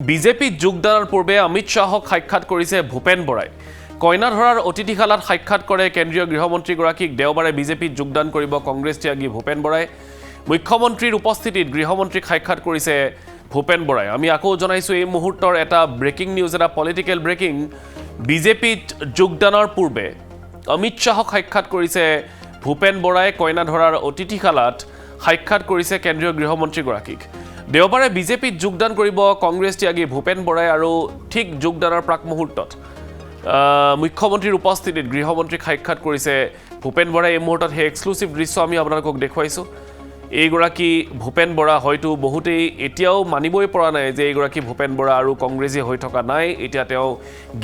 বিজেপিত যোগদানৰ পূৰ্বে অমিত শ্বাহক সাক্ষাৎ কৰিছে ভূপেন বৰাই। কইনাধৰাৰ অতিথিশালাত সাক্ষাৎ কৰে কেন্দ্ৰীয় গৃহমন্ত্ৰীগৰাকীক। দেওবাৰে বিজেপিত যোগদান কৰিব কংগ্ৰেছ ত্যাগী ভূপেন বৰাই। মুখ্যমন্ত্ৰীৰ উপস্থিতিত গৃহমন্ত্ৰীক সাক্ষাৎ কৰিছে ভূপেন বৰাই। আমি আকৌ জনাইছোঁ এই মুহূৰ্তৰ এটা ব্ৰেকিং নিউজ, এটা পলিটিকেল ব্ৰেকিং। বিজেপিত যোগদানৰ পূৰ্বে অমিত শ্বাহক সাক্ষাৎ কৰিছে ভূপেন বৰাই। কইনাধৰাৰ অতিথিশালাত সাক্ষাৎ কৰিছে কেন্দ্ৰীয় গৃহমন্ত্ৰীগৰাকীক। দেওবাৰে বিজেপিত যোগদান কৰিব কংগ্ৰেছ ত্যাগী ভূপেন বৰাই আৰু ঠিক যোগদানৰ প্ৰাক মুহূৰ্তত মুখ্যমন্ত্ৰীৰ উপস্থিতিত গৃহমন্ত্ৰীক সাক্ষাৎ কৰিছে ভূপেন বৰাই। এই মুহূৰ্তত সেই এক্সক্লুচিভ দৃশ্য আমি আপোনালোকক দেখুৱাইছোঁ। এইগৰাকী ভূপেন বৰা হয়তো বহুতেই এতিয়াও মানিবই পৰা নাই যে এইগৰাকী ভূপেন বৰা আৰু কংগ্ৰেছী হৈ থকা নাই। এতিয়া তেওঁ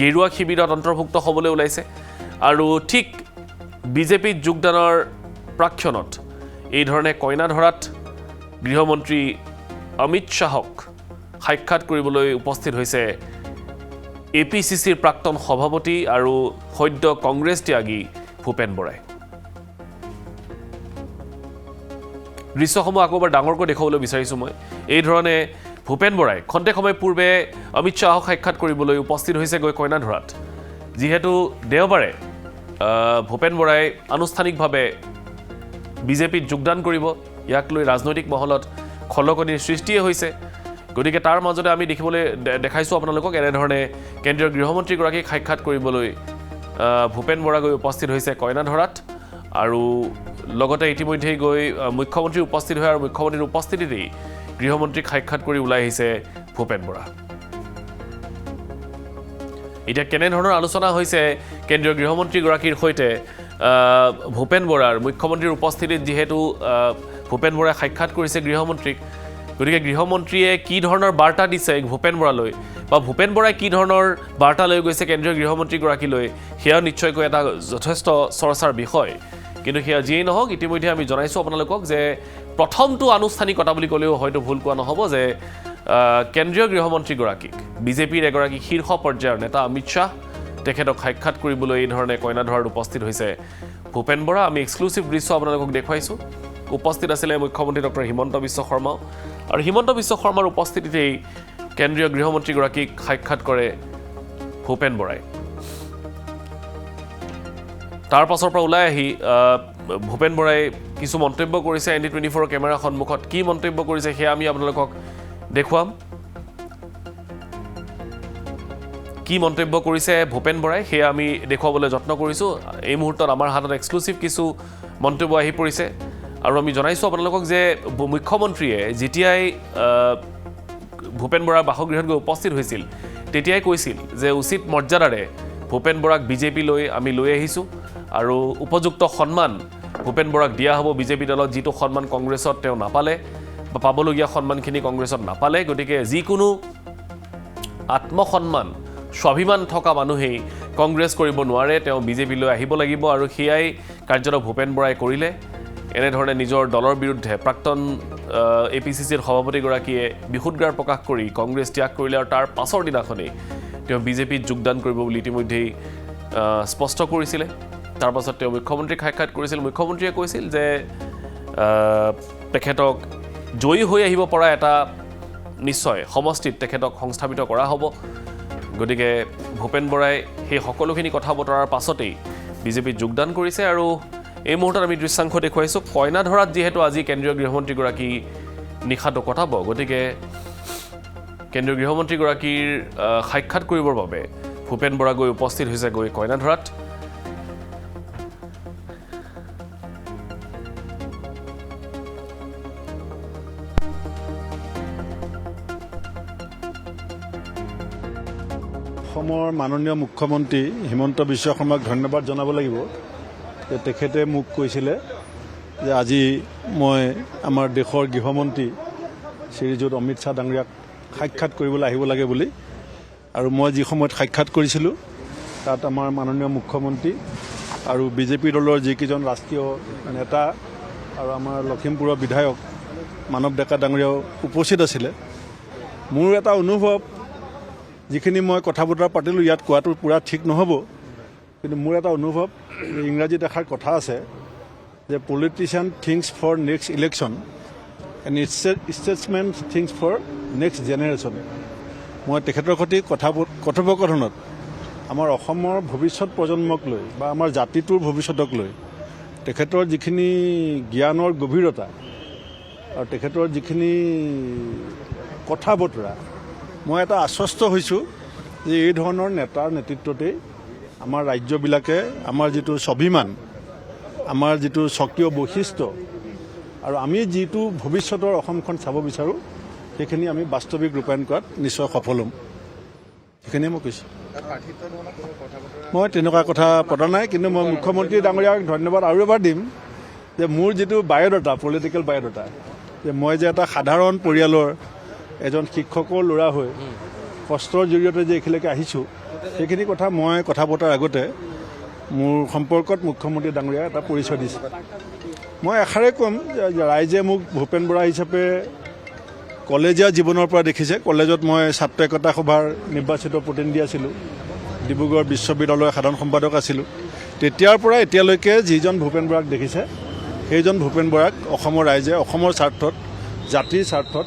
গেৰুৱা শিবিৰত অন্তৰ্ভুক্ত হ'বলৈ ওলাইছে আৰু ঠিক বিজেপিত যোগদানৰ প্ৰাক্ষণত এইধৰণে কইনাধৰাত গৃহমন্ত্ৰী অমিত শ্বাহক সাক্ষাৎ কৰিবলৈ উপস্থিত হৈছে APCCৰ প্ৰাক্তন সভাপতি আৰু সদ্য কংগ্ৰেছ ত্যাগী ভূপেন বৰাই। দৃশ্যসমূহ আকৌ এবাৰ ডাঙৰকৈ দেখুৱাবলৈ বিচাৰিছোঁ মই। এইধৰণে ভূপেন বৰাই খন্তেক সময় পূৰ্বে অমিত শ্বাহক সাক্ষাৎ কৰিবলৈ উপস্থিত হৈছে গৈ কইনাধৰাত। যিহেতু দেওবাৰে ভূপেন বৰাই আনুষ্ঠানিকভাৱে বিজেপিত যোগদান কৰিব, ইয়াক লৈ ৰাজনৈতিক মহলত খলকনিৰ সৃষ্টিয়ে হৈছে। গতিকে তাৰ মাজতে আমি দেখাইছোঁ আপোনালোকক এনেধৰণে কেন্দ্ৰীয় গৃহমন্ত্ৰীগৰাকীক সাক্ষাৎ কৰিবলৈ ভূপেন বৰা গৈ উপস্থিত হৈছে কইনাধৰাত আৰু লগতে ইতিমধ্যেই গৈ মুখ্যমন্ত্ৰী উপস্থিত হয় আৰু মুখ্যমন্ত্ৰীৰ উপস্থিতিতেই গৃহমন্ত্ৰীক সাক্ষাৎ কৰি ওলাই আহিছে ভূপেন বৰা। এতিয়া কেনেধৰণৰ আলোচনা হৈছে কেন্দ্ৰীয় গৃহমন্ত্ৰীগৰাকীৰ সৈতে ভূপেন বৰাৰ মুখ্যমন্ত্ৰীৰ উপস্থিতিত যিহেতু ভূপেন বৰাই সাক্ষাৎ কৰিছে গৃহমন্ত্ৰীক, গতিকে গৃহমন্ত্ৰীয়ে কি ধৰণৰ বাৰ্তা দিছে ভূপেন বৰালৈ বা ভূপেন বৰাই কি ধৰণৰ বাৰ্তা লৈ গৈছে কেন্দ্ৰীয় গৃহমন্ত্ৰীগৰাকীলৈ, সেয়া নিশ্চয়কৈ এটা যথেষ্ট চৰ্চাৰ বিষয়। কিন্তু সেয়া যিয়েই নহওক, ইতিমধ্যে আমি জনাইছোঁ আপোনালোকক যে প্ৰথমটো আনুষ্ঠানিকতা বুলি ক'লেও হয়তো ভুল কোৱা নহ'ব যে কেন্দ্ৰীয় গৃহমন্ত্ৰীগৰাকীক বিজেপিৰ এগৰাকী শীৰ্ষ পৰ্যায়ৰ নেতা অমিত শ্বাহ তেখেতক সাক্ষাৎ কৰিবলৈ এইধৰণে কইনাধৰাত উপস্থিত হৈছে ভূপেন বৰা। আমি এক্সক্লুচিভ দৃশ্য আপোনালোকক দেখুৱাইছোঁ। উপস্থিত আছিলে মুখ্যমন্ত্ৰী ডক্টৰ হিমন্ত বিশ্ব শৰ্মাও আৰু হিমন্ত বিশ্ব শৰ্মাৰ উপস্থিতিতেই কেন্দ্ৰীয় গৃহমন্ত্ৰীগৰাকীক সাক্ষাৎ কৰে ভূপেন বৰাই। তাৰ পাছৰ পৰা ওলাই আহি ভূপেন বৰাই কিছু মন্তব্য কৰিছে ND24 কেমেৰাৰ সন্মুখত। কি মন্তব্য কৰিছে সেয়া আমি আপোনালোকক দেখুৱাম। কি মন্তব্য কৰিছে ভূপেন বৰাই সেয়া আমি দেখুৱাবলৈ যত্ন কৰিছোঁ। এই মুহূৰ্তত আমাৰ হাতত এক্সক্লুচিভ কিছু মন্তব্য আহি পৰিছে আৰু আমি জনাইছোঁ আপোনালোকক যে মুখ্যমন্ত্ৰীয়ে যেতিয়াই ভূপেন বৰাৰ বাসগৃহত গৈ উপস্থিত হৈছিল তেতিয়াই কৈছিল যে উচিত মৰ্যাদাৰে ভূপেন বৰাক বিজেপিলৈ আমি লৈ আহিছোঁ আৰু উপযুক্ত সন্মান ভূপেন বৰাক দিয়া হ'ব। বিজেপি দলত যিটো সন্মান কংগ্ৰেছত তেওঁ নাপালে বা পাবলগীয়া সন্মানখিনি কংগ্ৰেছত নাপালে, গতিকে যিকোনো আত্মসন্মান স্বাভিমান থকা মানুহেই কংগ্ৰেছ কৰিব নোৱাৰে, তেওঁ বিজেপিলৈ আহিব লাগিব আৰু সেয়াই কাৰ্যত ভূপেন বৰাই কৰিলে। এনেধৰণে নিজৰ দলৰ বিৰুদ্ধে প্ৰাক্তন APCCৰ সভাপতিগৰাকীয়ে বিশুদ্ধাৰ প্ৰকাশ কৰি কংগ্ৰেছ ত্যাগ কৰিলে আৰু তাৰ পাছৰ দিনাখনেই তেওঁ বিজেপিত যোগদান কৰিব বুলি ইতিমধ্যেই স্পষ্ট কৰিছিলে। তাৰ পাছত তেওঁ মুখ্যমন্ত্ৰীক সাক্ষাৎ কৰিছিল। মুখ্যমন্ত্ৰীয়ে কৈছিল যে তেখেতক জয়ী হৈ আহিব পৰা এটা নিশ্চয় সমষ্টিত তেখেতক সংস্থাপিত কৰা হ'ব। গতিকে ভূপেন বৰাই সেই সকলোখিনি কথা বতৰাৰ পাছতেই বিজেপিত যোগদান কৰিছে আৰু এই মুহূৰ্তত আমি দৃশ্যাংশ দেখুৱাইছোঁ। কইনাধৰাত যিহেতু আজি কেন্দ্ৰীয় গৃহমন্ত্ৰীগৰাকী নিশাটো কটাব, গতিকে কেন্দ্ৰীয় গৃহমন্ত্ৰীগৰাকীৰ সাক্ষাৎ কৰিবৰ বাবে ভূপেন বৰা গৈ উপস্থিত হৈছে গৈ কইনাধৰাত। অসমৰ মাননীয় মুখ্যমন্ত্ৰী হিমন্ত বিশ্ব শৰ্মাক ধন্যবাদ জনাব লাগিব যে তেখেতে মোক কৈছিলে যে আজি মই আমাৰ দেশৰ গৃহমন্ত্ৰী শ্ৰীযুত অমিত শ্বাহ ডাঙৰীয়াক সাক্ষাৎ কৰিবলৈ আহিব লাগে বুলি। আৰু মই যি সময়ত সাক্ষাৎ কৰিছিলোঁ তাত আমাৰ মাননীয় মুখ্যমন্ত্ৰী আৰু বিজেপি দলৰ যিকেইজন ৰাষ্ট্ৰীয় নেতা আৰু আমাৰ লখিমপুৰৰ বিধায়ক মানৱ ডেকা ডাঙৰীয়াও উপস্থিত আছিলে। মোৰ এটা অনুভৱ, যিখিনি মই কথা বতৰা পাতিলোঁ ইয়াত কোৱাটো পূৰা ঠিক নহ'ব, কিন্তু মোৰ এটা অনুভৱ, ইংৰাজীত এষাৰ কথা আছে যে politician thinks for next election and statesman thinks for next generation. মই তেখেতৰ সৈতে কথোপকথনত আমাৰ অসমৰ ভৱিষ্যত প্ৰজন্মক লৈ বা আমাৰ জাতিটোৰ ভৱিষ্যতক লৈ তেখেতৰ যিখিনি জ্ঞানৰ গভীৰতা আৰু তেখেতৰ যিখিনি কথা বতৰা মই এটা আশ্বস্ত হৈছোঁ যে এই ধৰণৰ নেতাৰ নেতৃত্বতেই আমাৰ ৰাজ্যবিলাকে আমাৰ যিটো স্বাভিমান আমাৰ যিটো স্বকীয় বৈশিষ্ট্য আৰু আমি যিটো ভৱিষ্যতৰ অসমখন চাব বিচাৰোঁ সেইখিনি আমি বাস্তৱিক ৰূপায়ণ কৰাত নিশ্চয় সফল হ'ম সেইখিনিয়ে মই কৈছোঁ মই তেনেকুৱা কথা পতা নাই কিন্তু মই মুখ্যমন্ত্ৰী ডাঙৰীয়াক ধন্যবাদ আৰু এবাৰ দিম যে মোৰ যিটো বায়'ডাটা পলিটিকেল বায়'ডাটা যে মই যে এটা সাধাৰণ পৰিয়ালৰ এজন শিক্ষকৰ ল'ৰা হৈ কষ্টৰ জৰিয়তে যে এইখিলৈকে আহিছোঁ সেইখিনি কথা মই কথা পতাৰ আগতে মোৰ সম্পৰ্কত মুখ্যমন্ত্ৰী ডাঙৰীয়াই এটা পৰিচয় দিছে মই এষাৰে ক'ম যে ৰাইজে মোক ভূপেন বৰা হিচাপে কলেজীয়া জীৱনৰ পৰা দেখিছে কলেজত মই ছাত্ৰ একতা সভাৰ নিৰ্বাচিত প্ৰতিনিধি আছিলোঁ ডিব্ৰুগড় বিশ্ববিদ্যালয়ৰ সাধাৰণ সম্পাদক আছিলোঁ তেতিয়াৰ পৰা এতিয়ালৈকে যিজন ভূপেন বৰাক দেখিছে সেইজন ভূপেন বৰাক অসমৰ ৰাইজে অসমৰ স্বাৰ্থত জাতিৰ স্বাৰ্থত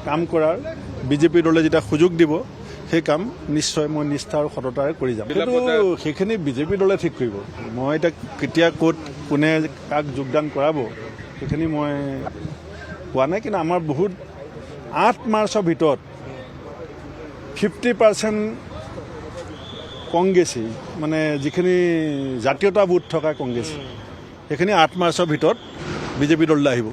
কাম কৰাৰ বিজেপি দলে যেতিয়া সুযোগ দিব সেই কাম নিশ্চয় মই নিষ্ঠা আৰু সততাৰে কৰি যাম কিন্তু সেইখিনি বিজেপি দলে ঠিক কৰিব মই এতিয়া কেতিয়া ক'ত কোনে কাক যোগদান কৰাব সেইখিনি মই কোৱা নাই কিন্তু আমাৰ বহুত 8 মাৰ্চৰ ভিতৰত 50% কংগ্ৰেছী মানে যিখিনি জাতীয়তাবোধ থকা কংগ্ৰেছী সেইখিনি 8 মাৰ্চৰ ভিতৰত বিজেপি দললৈ আহিব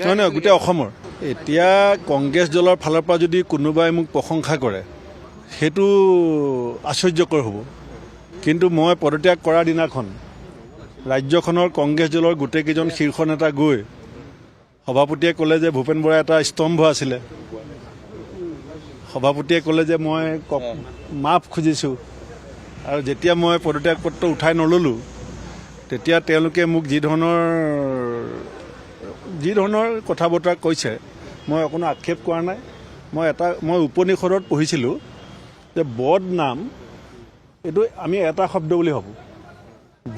নহয় গোটেই অসমৰ এতিয়া কংগ্ৰেছ দলৰ ফালৰ পৰা যদি কোনোবাই মোক প্ৰশংসা কৰে সেইটো আশ্চৰ্যকৰ হ'ব কিন্তু মই পদত্যাগ কৰাৰ দিনাখন ৰাজ্যখনৰ কংগ্ৰেছ দলৰ গোটেইকেইজন শীৰ্ষ নেতা গৈ সভাপতিয়ে ক'লে যে ভূপেন বৰা এটা স্তম্ভ আছিলে সভাপতিয়ে ক'লে যে মই মাফ খুজিছোঁ আৰু যেতিয়া মই পদত্যাগ পত্ৰ উঠাই নল'লোঁ তেতিয়া তেওঁলোকে মোক যি ধৰণৰ কথা বতৰা কৈছে মই অকণো আক্ষেপ কৰা নাই মই উপনিষদত পঢ়িছিলোঁ যে বদনাম এইটো আমি এটা শব্দ বুলি ভাবোঁ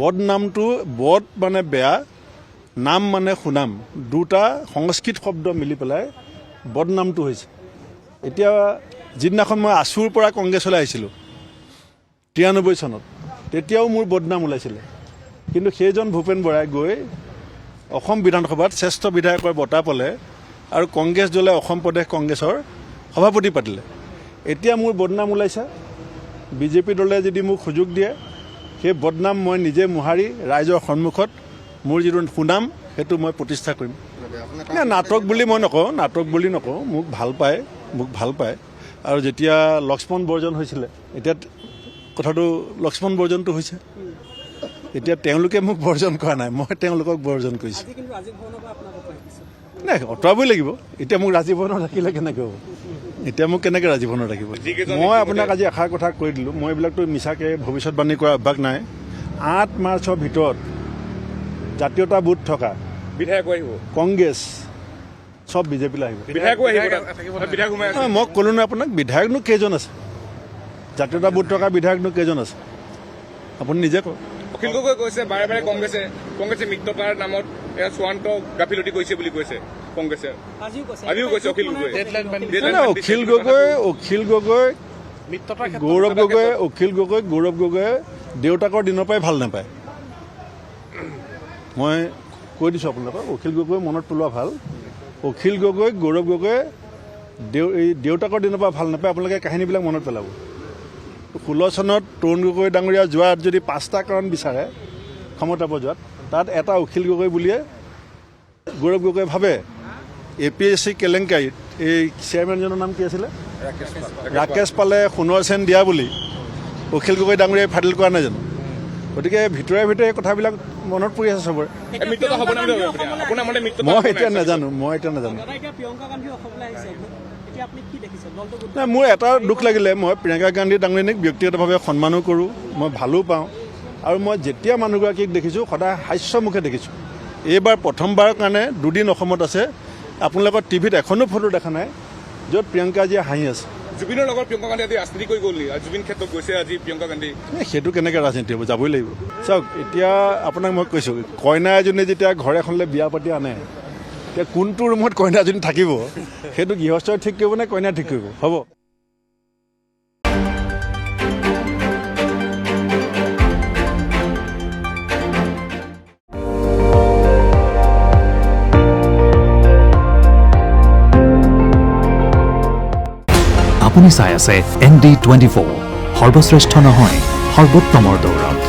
বদনামটো বদ মানে বেয়া নাম মানে সুনাম দুটা সংস্কৃত শব্দ মিলি পেলাই বদনামটো হৈছে এতিয়া যিদিনাখন মই আছুৰ পৰা কংগ্ৰেছলৈ আহিছিলোঁ 93 চনত তেতিয়াও মোৰ বদনাম ওলাইছিলে কিন্তু সেইজন ভূপেন বৰাই গৈ অসম বিধানসভাত শ্ৰেষ্ঠ বিধায়কৰ বঁটা পালে আৰু কংগ্ৰেছ দলে অসম প্ৰদেশ কংগ্ৰেছৰ সভাপতি পাতিলে এতিয়া মোৰ বদনাম ওলাইছে বিজেপি দলে যদি মোক সুযোগ দিয়ে সেই বদনাম মই নিজে মোহাৰি ৰাইজৰ সন্মুখত মোৰ যিটো সুনাম সেইটো মই প্ৰতিষ্ঠা কৰিম নাটক বুলি নকওঁ মোক ভাল পায় আৰু যেতিয়া লক্ষ্মণ বৰ্জন হৈছিলে এতিয়া কথাটো লক্ষ্মণ বৰ্জনটো হৈছে এতিয়া তেওঁলোকে মোক বৰ্জন কৰা নাই মই তেওঁলোকক বৰ্জন কৰিছোঁ নাই অঁতৰাবই লাগিব এতিয়া মোক ৰাজীৱনত ৰাখিলে কেনেকৈ হ'ব এতিয়া মোক কেনেকৈ ৰাজীৱনত ৰাখিব মই আপোনাক আজি এষাৰ কথা কৈ দিলোঁ মই এইবিলাকতো মিছাকৈ ভৱিষ্যতবাণী কৰা অভ্যাস নাই 8 মাৰ্চৰ ভিতৰত জাতীয়তাবোধ থকা বিধায়ক আহিব কংগ্ৰেছ চব বিজেপিলৈ আহিব মই ক'লো নহয় আপোনাক বিধায়কনো কেইজন আছে জাতীয়তাবোধ থকা বিধায়কনো কেইজন আছে আপুনি নিজে কওক অখিল গগৈ কৈছে বাৰে বাৰে কংগ্ৰেছে মিত্ৰতাৰ নামত চূড়ান্ত গাফিলতি কৰিছে বুলি কৈছে কংগ্ৰেছে আজিও কৈছে অখিল গৌৰৱ গগৈ দেউতাকৰ দিনৰ পৰাই ভাল নাপায় মই কৈ দিছোঁ আপোনালোকক অখিল গগৈ মনত পেলোৱা ভাল অখিল গগৈ গৌৰৱ গগৈ দেউতাকৰ দিনৰ পৰা ভাল নাপায় আপোনালোকে কাহিনীবিলাক মনত পেলাব 16 চনত তৰুণ গগৈ ডাঙৰীয়া যোৱাত যদি 5টা কাৰণ বিচাৰে ক্ষমতা যোৱাত তাত এটা অখিল গগৈ বুলিয়ে গৌৰৱ গগৈ ভাবে APSC কেলেংকাৰীত এই চেয়াৰমেনজনৰ নাম কি আছিলে ৰাকেশ পালে সোণৰ চেন দিয়া বুলি অখিল গগৈ ডাঙৰীয়াই ফাদিল কৰা নাই জানো গতিকে ভিতৰে কথাবিলাক মনত পৰি আছে চবৰে মই এতিয়া নাজানো নাই মোৰ এটা দুখ লাগিলে মই প্ৰিয়ংকা গান্ধী ডাঙৰীয়ানীক ব্যক্তিগতভাৱে সন্মানো কৰোঁ মই ভালো পাওঁ আৰু মই যেতিয়া মানুহগৰাকীক দেখিছোঁ সদায় হাস্যমুখে দেখিছোঁ এইবাৰ প্ৰথমবাৰৰ কাৰণে 2 দিন অসমত আছে আপোনালোকৰ টিভিত এখনো ফটো দেখা নাই য'ত প্ৰিয়ংকাজীয়ে হাঁহি আছে জুবিনৰ লগত প্ৰিয়ংকা গান্ধী আজি ৰাজনীতি কৰি গ'ল জুবিন ক্ষেত্ৰত গৈছে আজি প্ৰিয়ংকা গান্ধী সেইটো কেনেকৈ ৰাজনীতি হ'ব যাবই লাগিব চাওক এতিয়া আপোনাক মই কৈছোঁ কইনা এজনী যেতিয়া ঘৰ এখনলৈ বিয়া পাতি আনে এতিয়া কোনটো ৰুমত কইনাজনী থাকিব সেইটো গৃহস্থই ঠিক কৰিব নে কইনাই ঠিক কৰিব হ'ব। আপুনি চাই আছে ND24 সৰ্বশ্ৰেষ্ঠ নহয় সৰ্বোত্তমৰ দৌৰত।